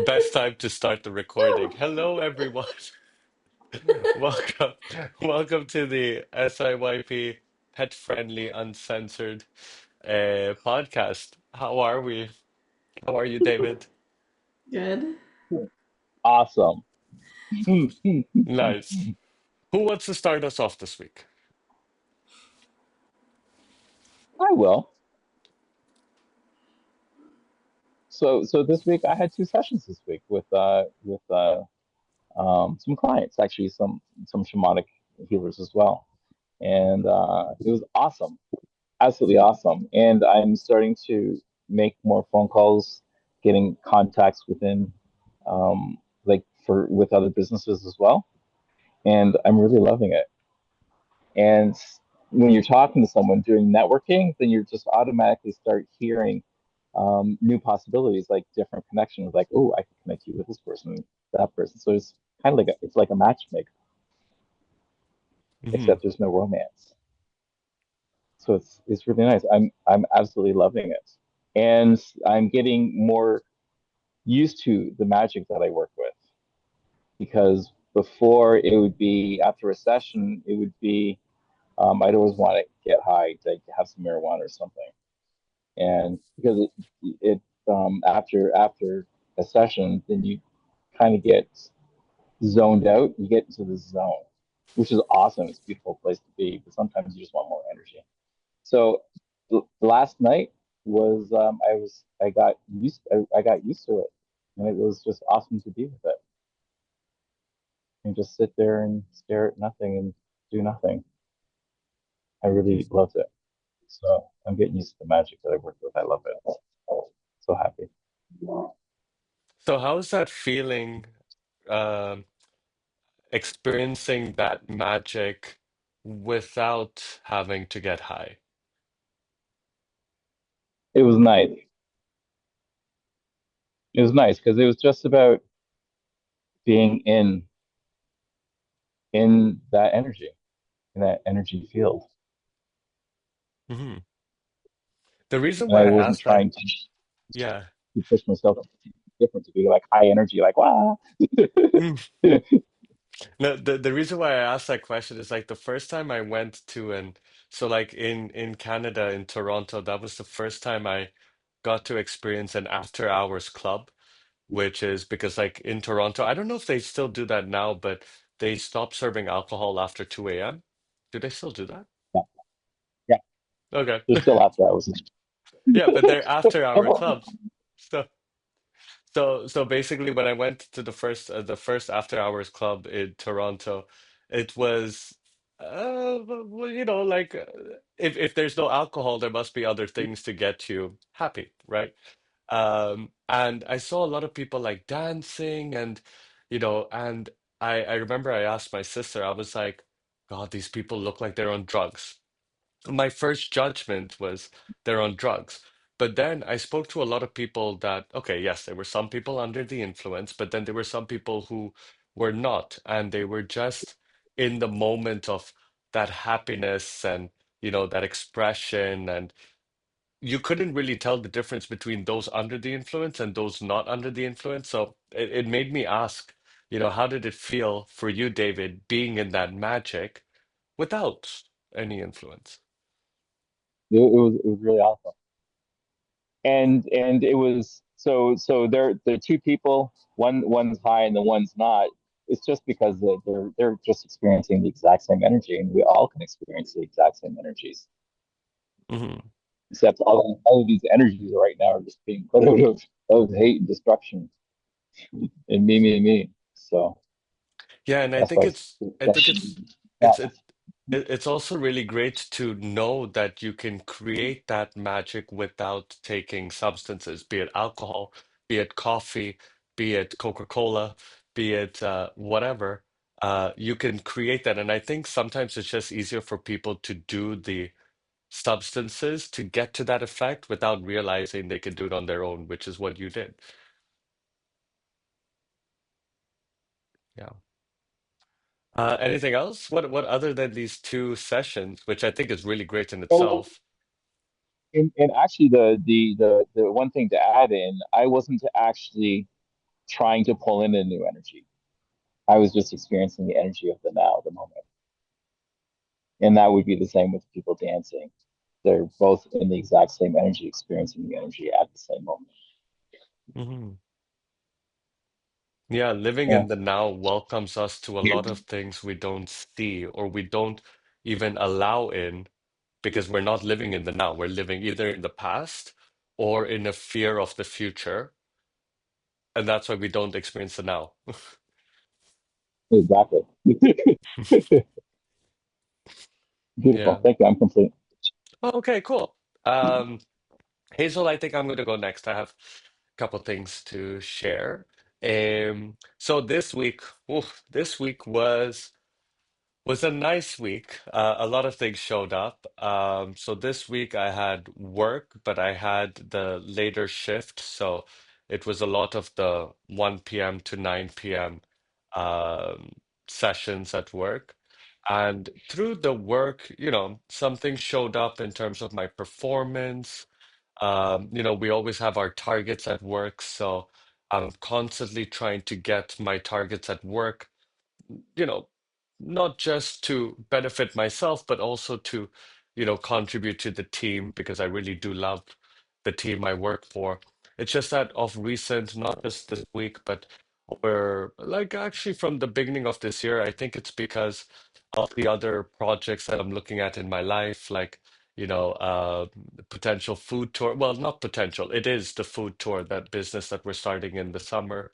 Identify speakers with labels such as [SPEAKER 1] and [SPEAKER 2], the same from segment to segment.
[SPEAKER 1] Best time to start the recording. Hello, everyone. Welcome, welcome to the SIYP Pet Friendly Uncensored podcast. How are we? How are you, David?
[SPEAKER 2] Good.
[SPEAKER 3] Awesome.
[SPEAKER 1] Nice. Who wants to start us off this week?
[SPEAKER 3] I will. So this week I had two sessions this week with some clients, actually some shamanic healers as well, and it was awesome, absolutely awesome. And I'm starting to make more phone calls, getting contacts within, like for with other businesses as well, and I'm really loving it. And when you're talking to someone doing networking, then you just automatically start hearing new possibilities, like different connections. Like, oh, I can connect you with this person, that person. So it's kind of like it's like a matchmaker,
[SPEAKER 1] Hmm.
[SPEAKER 3] except there's no romance. So it's really nice. I'm absolutely loving it, and I'm getting more used to the magic that I work with because before it would be after a session, it would be I'd always want to get high, to have some marijuana or something, and because it after a session, then you kind of get zoned out. You get into the zone, which is awesome. It's a beautiful place to be, but sometimes you just want more energy. So last night was I got used to it, and it was just awesome to be with it and just sit there and stare at nothing and do nothing. I really loved it. So I'm getting used to the magic that I work with. I love it. So happy.
[SPEAKER 1] So, how's that feeling, um, experiencing that magic without having to get high?
[SPEAKER 3] It was nice. It was nice because it was just about being in that energy, in that energy field.
[SPEAKER 1] Hmm. The reason
[SPEAKER 3] And I
[SPEAKER 1] why I
[SPEAKER 3] wasn't
[SPEAKER 1] asked that,
[SPEAKER 3] trying
[SPEAKER 1] yeah.
[SPEAKER 3] to push myself different to be like high energy, like wow.
[SPEAKER 1] No, the reason why I asked that question is like the first time I went to an so like in Canada in Toronto, that was the first time I got to experience an after hours club, which is because like in Toronto, I don't know if they still do that now, but they stopped serving alcohol after 2 a.m. Do they still do that?
[SPEAKER 3] Yeah, yeah.
[SPEAKER 1] Okay.
[SPEAKER 3] There's still after hours.
[SPEAKER 1] Yeah, but they're after hour clubs. So so basically, when I went to the first after hours club in Toronto, it was well, like if there's no alcohol, there must be other things to get you happy, right? And I saw a lot of people like dancing and I remember I asked my sister, I was like, God, these people look like they're on drugs. My first judgment was they're on drugs. But then I spoke to a lot of people that, okay, yes, there were some people under the influence, but then there were some people who were not, and they were just in the moment of that happiness and, that expression. And you couldn't really tell the difference between those under the influence and those not under the influence. So it made me ask, how did it feel for you, David, being in that magic without any influence?
[SPEAKER 3] It was really awesome. And it was so they're two people. One's high and the one's not. It's just because they're just experiencing the exact same energy, and we all can experience the exact same energies.
[SPEAKER 1] Mhm.
[SPEAKER 3] Except all of these energies right now are just being put out of hate and destruction and me. So
[SPEAKER 1] Yeah, and I
[SPEAKER 3] that's
[SPEAKER 1] think
[SPEAKER 3] why
[SPEAKER 1] it's also really great to know that you can create that magic without taking substances, be it alcohol, be it coffee, be it Coca-Cola, be it whatever. You can create that, and I think sometimes it's just easier for people to do the substances to get to that effect without realizing they can do it on their own, which is what you did. Yeah. Anything else? What other than these two sessions, which I think is really great in
[SPEAKER 3] oh,
[SPEAKER 1] itself?
[SPEAKER 3] and actually the one thing to add in, I wasn't actually trying to pull in a new energy. I was just experiencing the energy of the now, the moment. And that would be the same with people dancing. They're both in the exact same energy, experiencing the energy at the same moment.
[SPEAKER 1] Hmm. Yeah, living
[SPEAKER 3] Yeah,
[SPEAKER 1] in the now welcomes us to a lot of things we don't see or we don't even allow in because we're not living in the now. We're living either in the past or in a fear of the future. And that's why we don't experience the now.
[SPEAKER 3] exactly. Beautiful.
[SPEAKER 1] Yeah.
[SPEAKER 3] Thank you. I'm complete.
[SPEAKER 1] Oh, okay, cool. Um, Hazel, I think I'm going to go next. I have a couple things to share. So this week, this week was a nice week. A lot of things showed up. So this week I had work, but I had the later shift. So it was a lot of the 1 p.m. to 9 p.m. Um, sessions at work. And through the work, something showed up in terms of my performance. We always have our targets at work. So I'm constantly trying to get my targets at work, you know, not just to benefit myself, but also to, contribute to the team because I really do love the team I work for. It's just that of recent, not just this week, but over like actually from the beginning of this year, I think it's because of the other projects that I'm looking at in my life, like, the potential food tour. Well, not potential, it is the food tour, that business that we're starting in the summer,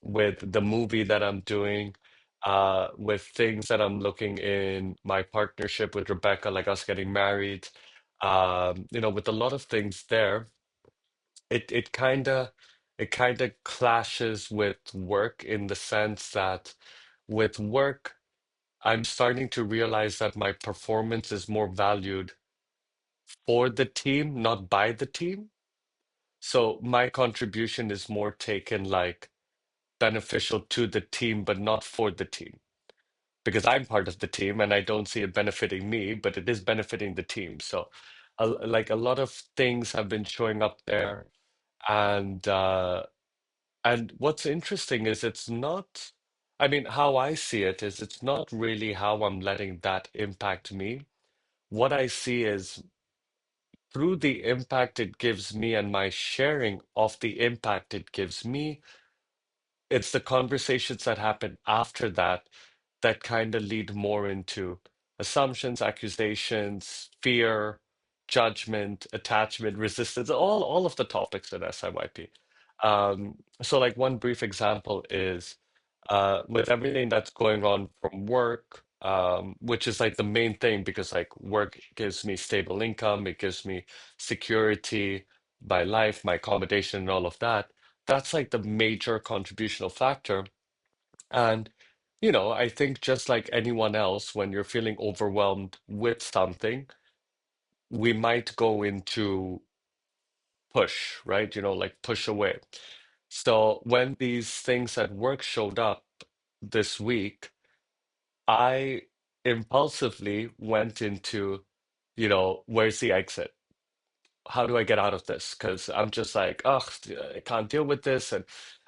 [SPEAKER 1] with the movie that I'm doing, with things that I'm looking in my partnership with Rebecca, like us getting married, with a lot of things there, it kind of clashes with work in the sense that with work, I'm starting to realize that my performance is more valued for the team, not by the team. So my contribution is more taken like beneficial to the team, but not for the team. Because I'm part of the team and I don't see it benefiting me, but it is benefiting the team. So, like a lot of things have been showing up there, and what's interesting is it's not. I mean, how I see it is it's not really how I'm letting that impact me. What I see is through the impact it gives me and my sharing of the impact it gives me, it's the conversations that happen after that that kind of lead more into assumptions, accusations, fear, judgment, attachment, resistance, all of the topics in SIYP. So, like one brief example is with everything that's going on from work, which is like the main thing because like work gives me stable income, it gives me security, my life, my accommodation, and all of that. That's like the major contributional factor. And, I think just like anyone else, when you're feeling overwhelmed with something, we might go into push, right? Like push away. So when these things at work showed up this week, I impulsively went into, where's the exit? How do I get out of this? Because I'm just like, ugh, I can't deal with this. And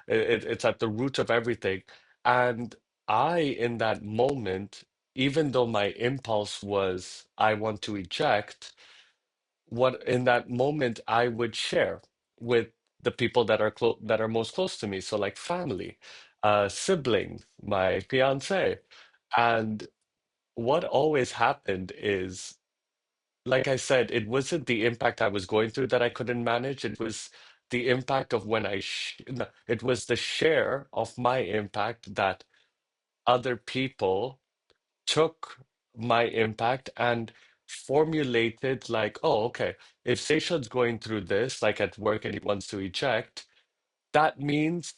[SPEAKER 1] it's at the root of everything. And in that moment, even though my impulse was, I want to eject, what in that moment I would share with the people that are most close to me. So like family, siblings, my fiance. And what always happened is, like I said, it wasn't the impact I was going through that I couldn't manage. It was the impact of when no, it was the share of my impact that other people took my impact and formulated like, oh, okay, if Seychelles going through this, like at work, and he wants to eject, that means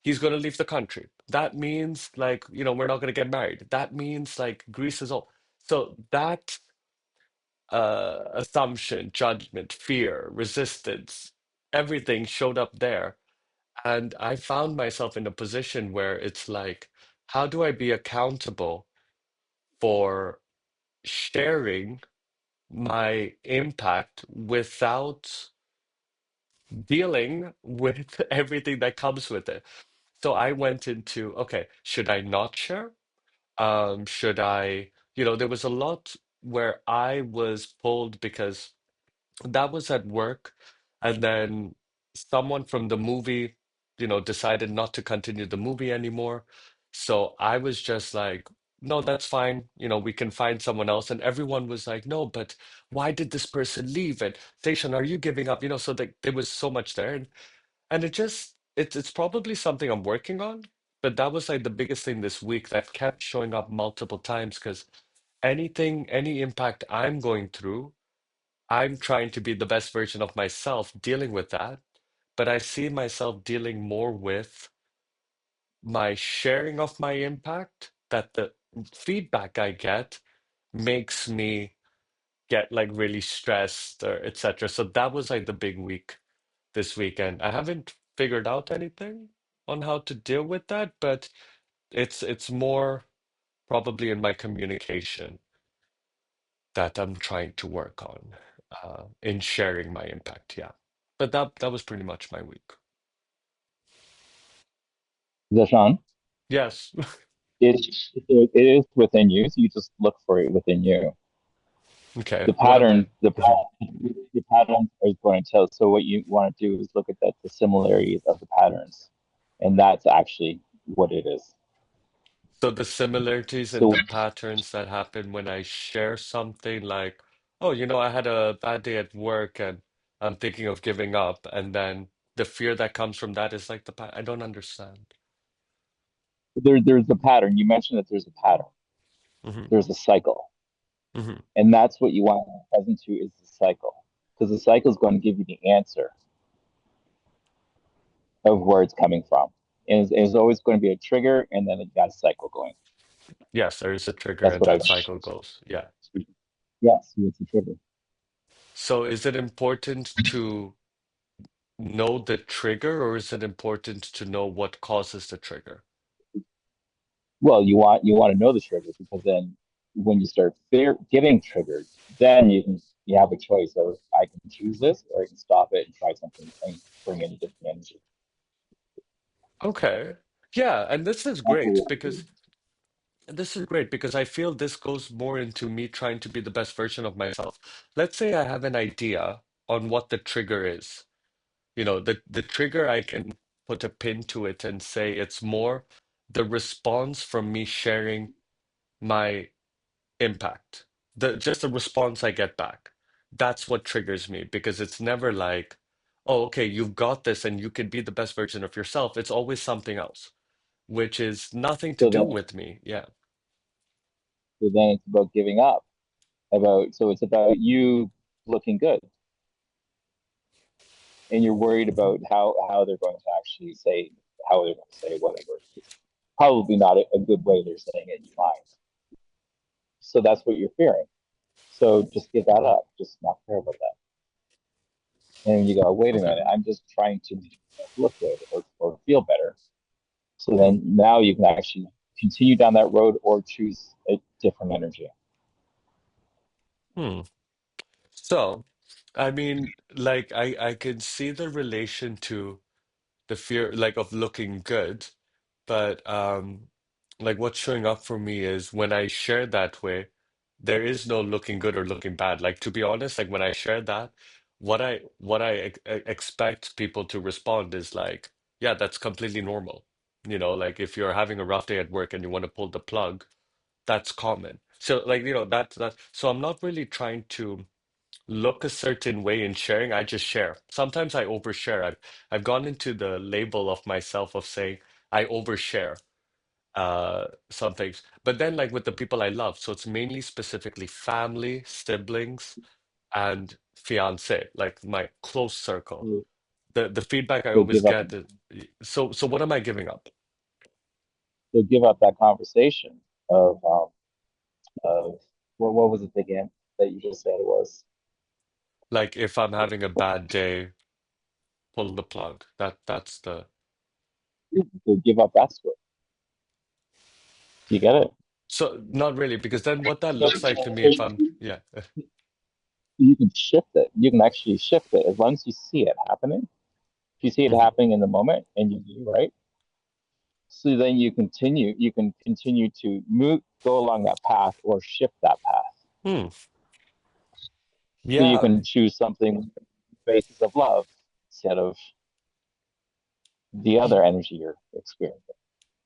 [SPEAKER 1] he's going to leave the country. That means like, we're not going to get married. That means like Greece is all. So that assumption, judgment, fear, resistance, everything showed up there. And I found myself in a position where it's like, how do I be accountable for sharing my impact without dealing with everything that comes with it. So I went into, okay, should I not share? Should I, there was a lot where I was pulled because that was at work, and then someone from the movie, decided not to continue the movie anymore. So I was just like, no, that's fine. We can find someone else. And everyone was like, no, but why did this person leave? And Station, are you giving up? So there was so much there. And it's probably something I'm working on. But that was like the biggest thing this week that kept showing up multiple times because any impact I'm going through, I'm trying to be the best version of myself dealing with that, but I see myself dealing more with my sharing of my impact, that the feedback I get makes me get like really stressed or etc. So that was like the big week this weekend. I haven't figured out anything on how to deal with that, but it's more probably in my communication that I'm trying to work on in sharing my impact. Yeah. But that was pretty much my week.
[SPEAKER 3] Zeshan,
[SPEAKER 1] Yes.
[SPEAKER 3] it is within you, so you just look for it within you.
[SPEAKER 1] Okay.
[SPEAKER 3] The
[SPEAKER 1] What am I?
[SPEAKER 3] pattern, the pattern is going to tell. So what you want to do is look at the similarities of the patterns, and that's actually what it is.
[SPEAKER 1] So the similarities in
[SPEAKER 3] So
[SPEAKER 1] the patterns that happen when I share something like, oh, I had a bad day at work and I'm thinking of giving up, and then the fear that comes from that is like I don't understand.
[SPEAKER 3] there's a pattern. You mentioned that there's a pattern.
[SPEAKER 1] Hmm.
[SPEAKER 3] There's a cycle,
[SPEAKER 1] Hmm.
[SPEAKER 3] and that's what you want to be present to is the cycle, because the cycle is going to give you the answer of where it's coming from. And it's always going to be a trigger, and then it got a cycle going.
[SPEAKER 1] Yes, there is a trigger
[SPEAKER 3] That's
[SPEAKER 1] and
[SPEAKER 3] what I.
[SPEAKER 1] that cycle goes. Yeah.
[SPEAKER 3] Yes, it's a trigger.
[SPEAKER 1] So is it important to know the trigger, or is it important to know what causes the trigger?
[SPEAKER 3] Well, you want to know the trigger because then when you start getting triggered, then you have a choice of I can choose this or I can stop it and try something and bring in a different energy.
[SPEAKER 1] Okay. Yeah, and
[SPEAKER 3] That's what
[SPEAKER 1] this is great because I feel this goes more into me trying to be the best version of myself. Let's say I have an idea on what the trigger is. The trigger, I can put a pin to it and say it's more the response from me sharing my impact. Just the response I get back. That's what triggers me because it's never like, oh, okay, you've got this and you can be the best version of yourself. It's always something else, which is nothing to
[SPEAKER 3] so
[SPEAKER 1] do
[SPEAKER 3] then
[SPEAKER 1] with me. Yeah.
[SPEAKER 3] so then it's about giving up. So it's about you looking good and you're worried about how they're going to actually say how they're going to say whatever. It's probably not a good way they're saying it in your mind. So that's what you're fearing. So just give that up. Just not care about that. And you go, wait a
[SPEAKER 1] Okay.
[SPEAKER 3] minute, I'm just trying to make myself look good or feel better. So then now you can actually continue down that road or choose a different energy.
[SPEAKER 1] Hmm. So, I mean, like I can see the relation to the fear like of looking good, but like what's showing up for me is when I share that way, there is no looking good or looking bad. Like to be honest, like when I share that, what I expect people to respond is like, yeah, that's completely normal. Like if you're having a rough day at work and you want to pull the plug, that's common. So like, that so I'm not really trying to look a certain way in sharing. I just share. Sometimes I overshare. I've gone into the label of myself of saying I overshare some things. But then like with the people I love, so it's mainly specifically family, siblings, and fiance, like my close circle.
[SPEAKER 3] So,
[SPEAKER 1] The feedback I
[SPEAKER 3] so
[SPEAKER 1] always
[SPEAKER 3] give up.
[SPEAKER 1] get is, so what am I giving up?
[SPEAKER 3] So give up that conversation of what was it again that you just said it was?
[SPEAKER 1] Like if I'm having a bad day, pull the plug. That's the
[SPEAKER 3] So give up that switch. You get it?
[SPEAKER 1] so not really, because then what that
[SPEAKER 3] So,
[SPEAKER 1] looks like to me
[SPEAKER 3] so
[SPEAKER 1] if I'm yeah.
[SPEAKER 3] you can shift it. You can actually shift it as long as you see it happening. If you see it
[SPEAKER 1] Hmm.
[SPEAKER 3] happening in the moment and you do right, so then you can continue to move, go along that path or shift that path.
[SPEAKER 1] Hmm.
[SPEAKER 3] So you
[SPEAKER 1] Yeah.
[SPEAKER 3] can choose something basis of love instead of the other energy you're experiencing.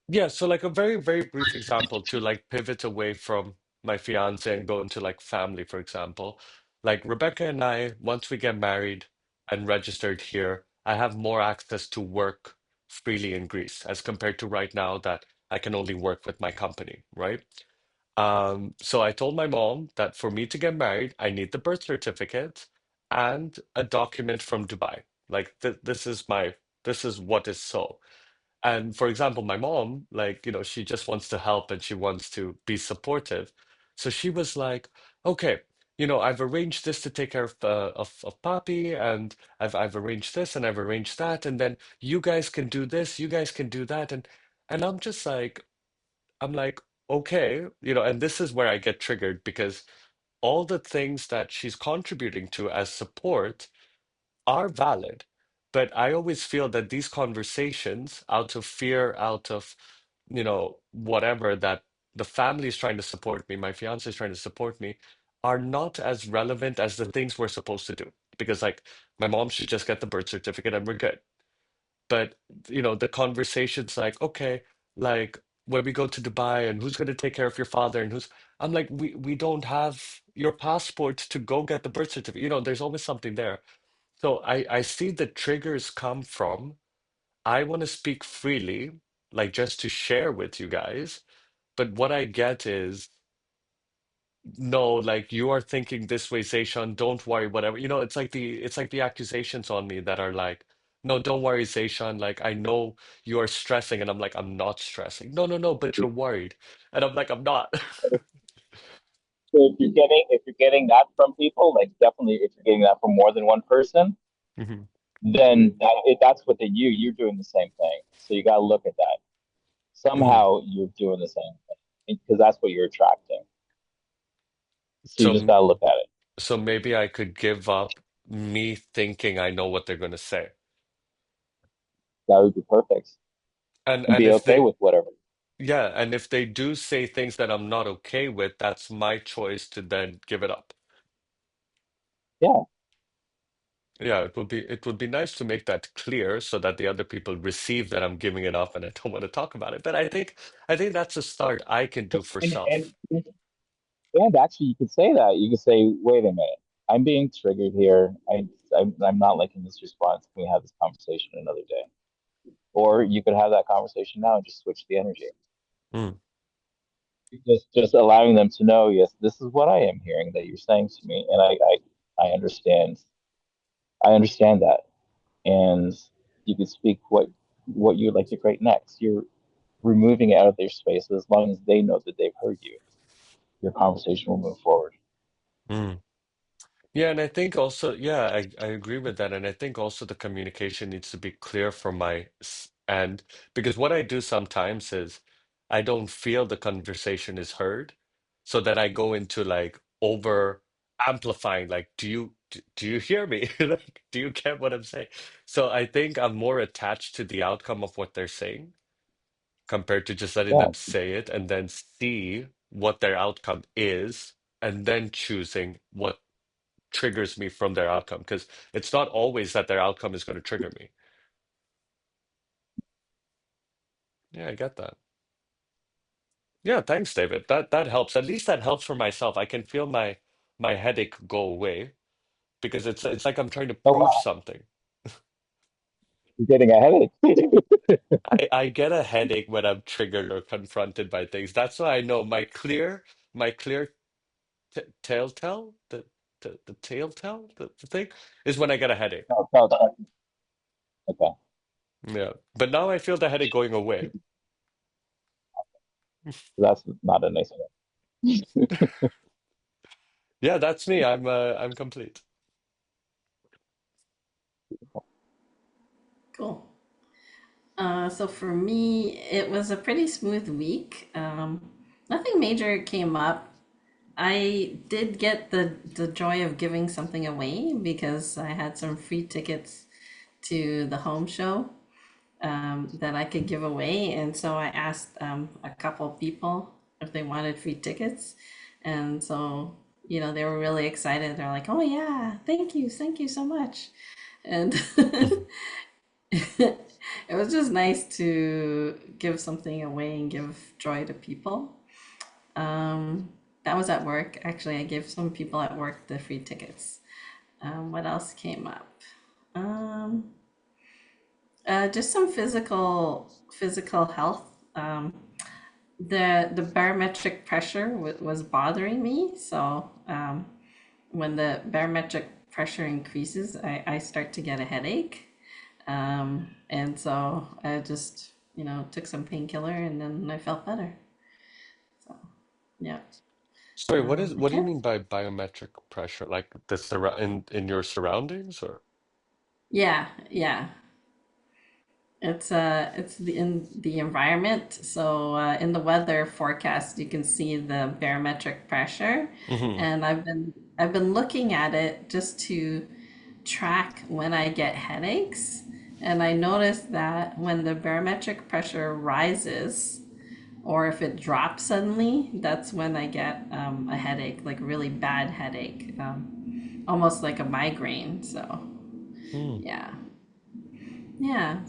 [SPEAKER 1] Yeah, so like a very, very brief example to like pivot away from my fiance and go into like family, for example. Like Rebecca and I, once we get married and registered here, I have more access to work freely in Greece as compared to right now that I can only work with my company, right? So I told my mom that for me to get married, I need the birth certificate and a document from Dubai. Like th this is what is so. And for example, my mom, like, she just wants to help and she wants to be supportive. So she was like, okay, I've arranged this to take care of Papi, and I've arranged this and I've arranged that, and then you guys can do this, you guys can do that, and I'm just like, I'm like, okay, and this is where I get triggered because all the things that she's contributing to as support are valid, but I always feel that these conversations, out of fear, out of, whatever, that the family is trying to support me, my fiance is trying to support me, are not as relevant as the things we're supposed to do. Because, like, my mom should just get the birth certificate and we're good. But, the conversation's like, okay, like, when we go to Dubai and who's going to take care of your father and I'm like, we don't have your passport to go get the birth certificate. There's always something there. So I see the triggers come from I want to speak freely, like just to share with you guys. But what I get is no, like you are thinking this way, Zayshawn, don't worry, whatever. It's like the accusations on me that are like, no, don't worry, Zayshawn. Like I know you are stressing, and I'm like, I'm not stressing. No, no, no, but you're worried. And I'm like, I'm not.
[SPEAKER 3] So if you're getting that from people, like definitely if you're getting that from more than one person,
[SPEAKER 1] Mhm,
[SPEAKER 3] then that's what you're doing the same thing. So you got to look at that.
[SPEAKER 1] mhm.
[SPEAKER 3] Somehow you're doing the same thing because that's what you're attracting. So you just
[SPEAKER 1] So
[SPEAKER 3] got to look at it.
[SPEAKER 1] so maybe I could give up me thinking I know what they're going to say.
[SPEAKER 3] That would be perfect,
[SPEAKER 1] And
[SPEAKER 3] and
[SPEAKER 1] and
[SPEAKER 3] be
[SPEAKER 1] if
[SPEAKER 3] okay
[SPEAKER 1] they
[SPEAKER 3] with whatever.
[SPEAKER 1] Yeah, and if they do say things that I'm not okay with, that's my choice to then give it up.
[SPEAKER 3] Yeah,
[SPEAKER 1] Yeah, it would be nice to make that clear so that the other people receive that I'm giving it up and I don't want to talk about it. But I think that's a start I can do for
[SPEAKER 3] and
[SPEAKER 1] self.
[SPEAKER 3] and actually, you could say that. You could say, "Wait a minute, I'm being triggered here. I'm not liking this response. Can we have this conversation another day?" Or you could have that conversation now and just switch the energy.
[SPEAKER 1] Mm,
[SPEAKER 3] Just allowing them to know, yes, this is what I am hearing that you're saying to me, and I understand. I understand that, and you can speak what you'd like to create next. You're removing it out of their space. As long as they know that they've heard you, your conversation will move forward.
[SPEAKER 1] mm. Yeah, and I think also, yeah, I agree with that. And I think also the communication needs to be clear from my end because what I do sometimes is I don't feel the conversation is heard. So then I go into like over amplifying, like, do you hear me? Like, do you get what I'm saying? So I think I'm more attached to the outcome of what they're saying compared to just letting
[SPEAKER 3] Yeah,
[SPEAKER 1] them say it and then see what their outcome is and then choosing what triggers me from their outcome because it's not always that their outcome is going to trigger me. Yeah, I get that. Yeah, thanks, David. That helps. At least that helps for myself. I can feel my headache go away because it's like I'm trying to
[SPEAKER 3] oh
[SPEAKER 1] prove
[SPEAKER 3] wow,
[SPEAKER 1] something.
[SPEAKER 3] you're getting a headache.
[SPEAKER 1] I get a headache when I'm triggered or confronted by things. That's why I know my clear t telltale the telltale the thing is when I get a headache.
[SPEAKER 3] No, okay,
[SPEAKER 1] Yeah, but now I feel the headache going away.
[SPEAKER 3] that's not a nice one.
[SPEAKER 1] Yeah, that's me. I'm complete.
[SPEAKER 2] Cool. So for me, it was a pretty smooth week. Nothing major came up. I did get the joy of giving something away because I had some free tickets to the home show that I could give away. And so I asked a couple people if they wanted free tickets. And so, they were really excited. They're like, oh, yeah, thank you so much. And it was just nice to give something away and give joy to people. Um, that was at work. Actually, I gave some people at work the free tickets. What else came up? Um, just some physical health. The barometric pressure was bothering me. So when the barometric pressure increases, I start to get a headache. And so I just took some painkiller and then I felt better. So yeah,
[SPEAKER 1] Sorry,
[SPEAKER 2] I
[SPEAKER 1] what do you
[SPEAKER 2] can't.
[SPEAKER 1] mean by biometric pressure? Like the in your surroundings or?
[SPEAKER 2] Yeah, yeah. It's in the environment. So in the weather forecast, you can see the barometric pressure,
[SPEAKER 1] Hmm.
[SPEAKER 2] and I've been looking at it just to track when I get headaches, and I noticed that when the barometric pressure rises, or if it drops suddenly, that's when I get a headache, like a really bad headache, almost like a migraine. So
[SPEAKER 1] Hmm.
[SPEAKER 2] yeah, yeah.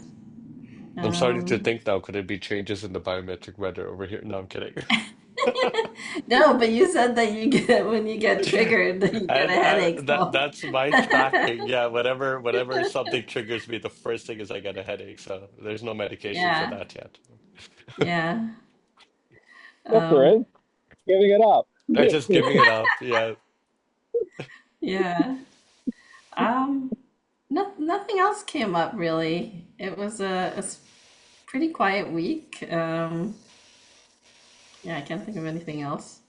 [SPEAKER 1] I'm starting to
[SPEAKER 2] Um,
[SPEAKER 1] think now, could it be changes in the biometric weather over here? No, I'm kidding.
[SPEAKER 2] No, but you said that you get when you get triggered, that you get a
[SPEAKER 1] And
[SPEAKER 2] headache. So
[SPEAKER 1] that's my tracking. Yeah, whenever something triggers me, the first thing is I get a headache. So there's no medication for
[SPEAKER 2] yeah,
[SPEAKER 1] that yet.
[SPEAKER 2] yeah,
[SPEAKER 3] Go for
[SPEAKER 2] um,
[SPEAKER 3] it. Giving it up.
[SPEAKER 1] I'm just giving it up. Yeah.
[SPEAKER 2] yeah. Um, Nothing else came up really. It was a pretty quiet week. Yeah, I can't think of anything else.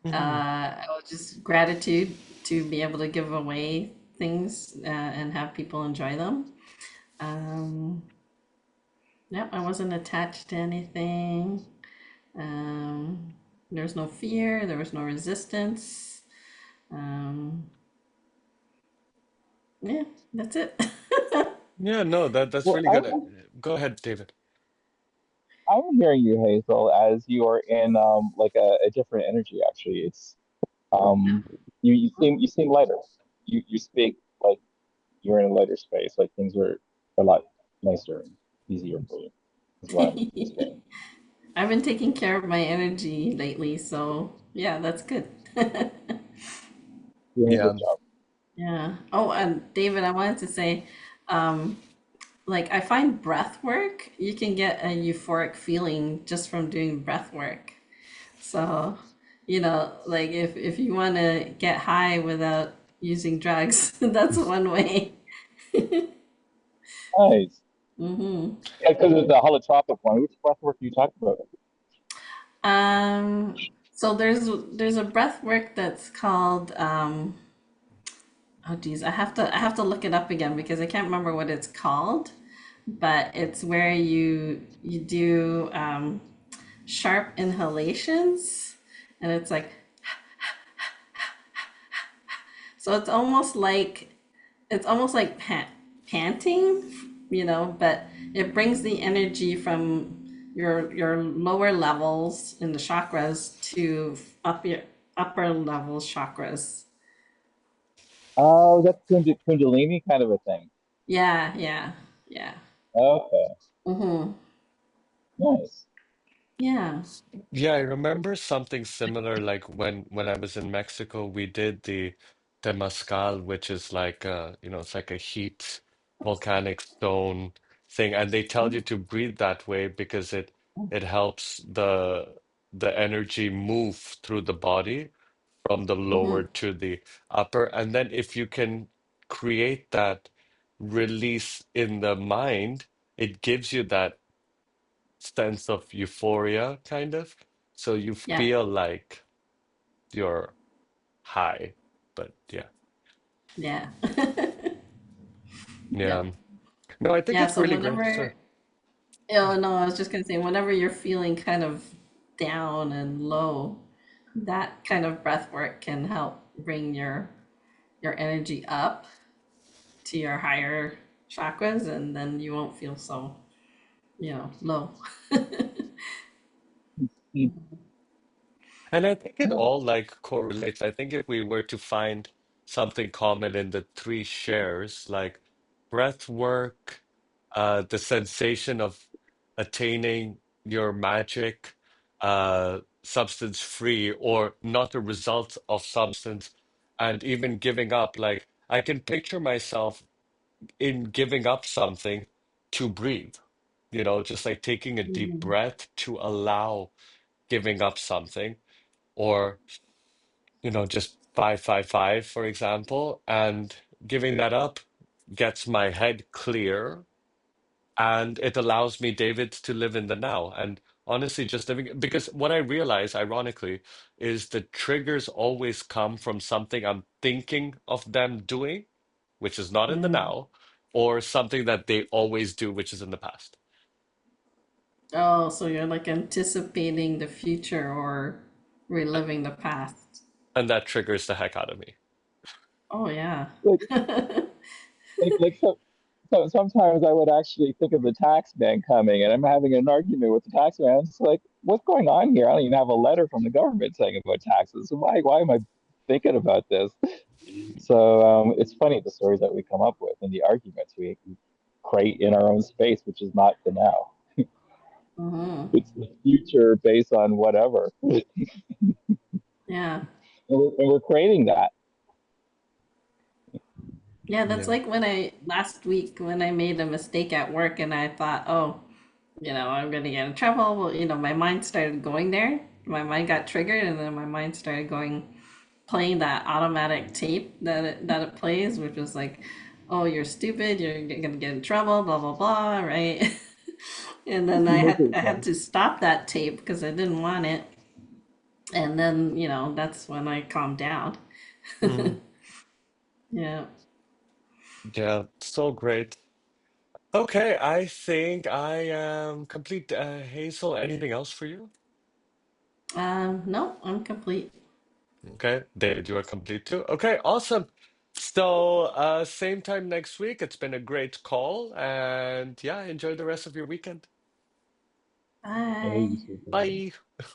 [SPEAKER 1] Mhm.
[SPEAKER 2] I was just gratitude to be able to give away things and have people enjoy them. Um, Yep, I wasn't attached to anything. Um, there was no fear, there was no resistance. Um, yeah, that's it.
[SPEAKER 1] Yeah, no, that's
[SPEAKER 3] Well,
[SPEAKER 1] really good. Go ahead, David.
[SPEAKER 3] I'm hearing you, Hazel, as you are in like a different energy. Actually, it's um you seem lighter. You speak like you're in a lighter space. Like things are a lot nicer and easier for you. Is what I'm getting.
[SPEAKER 2] I've been taking care of my energy lately, so yeah, that's good.
[SPEAKER 3] Doing a
[SPEAKER 1] Yeah.
[SPEAKER 3] good job.
[SPEAKER 2] Yeah. Oh, and David, I wanted to say, um, like I find breath work, you can get a euphoric feeling just from doing breath work. So, like if you want to get high without using drugs, that's one way.
[SPEAKER 3] Nice.
[SPEAKER 2] Hmm.
[SPEAKER 3] Yeah, because of the holotropic one. Which breath work are you talking about?
[SPEAKER 2] So there's a breath work that's called oh geez, I have to look it up again because I can't remember what it's called, but it's where you do sharp inhalations, and it's like so it's almost like panting, but it brings the energy from your lower levels in the chakras to up your upper levels chakras.
[SPEAKER 3] Oh, that's Kundalini kind of a thing.
[SPEAKER 2] Yeah, yeah, yeah.
[SPEAKER 3] Okay,
[SPEAKER 2] Mm-hmm.
[SPEAKER 3] nice.
[SPEAKER 2] Yeah.
[SPEAKER 1] Yeah, I remember something similar like when I was in Mexico, we did the Temazcal, which is like it's like a heat volcanic stone thing, and they tell you to breathe that way because it helps the energy move through the body from the lower
[SPEAKER 2] Mm-hmm.
[SPEAKER 1] to the upper. And then if you can create that release in the mind, it gives you that sense of euphoria, kind of. So you
[SPEAKER 2] Yeah,
[SPEAKER 1] feel like you're high. But yeah.
[SPEAKER 2] yeah.
[SPEAKER 1] Yeah.
[SPEAKER 2] Yep.
[SPEAKER 1] No, I think
[SPEAKER 2] Yeah,
[SPEAKER 1] it's
[SPEAKER 2] so
[SPEAKER 1] really great. Sorry.
[SPEAKER 2] whenever, oh no, I was just gonna say, whenever you're feeling kind of down and low, that kind of breath work can help bring your energy up to your higher chakras, and then you won't feel so, low.
[SPEAKER 1] And I think it all like correlates. I think if we were to find something common in the three shares, like breath work, the sensation of attaining your magic, substance free, or not a result of substance, and even giving up, like I can picture myself in giving up something to breathe, just like taking a deep
[SPEAKER 2] Mhm.
[SPEAKER 1] breath to allow giving up something, or just 555, for example, and giving that up gets my head clear, and it allows me, David, to live in the now. And honestly, just living, because what I realize, ironically, is the triggers always come from something I'm thinking of them doing, which is not in the
[SPEAKER 2] Yeah.
[SPEAKER 1] now, or something that they always do, which is in the past.
[SPEAKER 2] Oh, so you're like anticipating the future or reliving the past.
[SPEAKER 1] And that triggers the heck out of me.
[SPEAKER 2] Oh, yeah.
[SPEAKER 3] Like, so sometimes I would actually think of the tax man coming, and I'm having an argument with the tax man. It's like, what's going on here? I don't even have a letter from the government saying about taxes. So why am I thinking about this? So it's funny the stories that we come up with and the arguments we create in our own space, which is not the now.
[SPEAKER 2] Hmm.
[SPEAKER 3] It's the future based on whatever, and
[SPEAKER 2] Yeah.
[SPEAKER 3] we're creating that.
[SPEAKER 2] Yeah, that's
[SPEAKER 1] Yeah.
[SPEAKER 2] like last week when I made a mistake at work and I thought, oh, I'm going to get in trouble. Well, my mind started going there. My mind got triggered, and then my mind started playing that automatic tape that it plays, which was like, oh, you're stupid, you're going to get in trouble, blah, blah, blah, right? And then I
[SPEAKER 3] You make
[SPEAKER 2] had
[SPEAKER 3] it
[SPEAKER 2] I had
[SPEAKER 3] fun.
[SPEAKER 2] to stop that tape because I didn't want it. And then, that's when I calmed down.
[SPEAKER 1] Mm.
[SPEAKER 2] Yeah.
[SPEAKER 1] Yeah, so great. Okay, I think I am complete. Hazel, anything else for you?
[SPEAKER 2] No, I'm complete.
[SPEAKER 1] Okay, David, you are complete too. Okay, awesome. So, same time next week. It's been a great call, and yeah, enjoy the rest of your weekend.
[SPEAKER 3] Hey, you
[SPEAKER 2] Bye.
[SPEAKER 3] too.
[SPEAKER 1] Bye.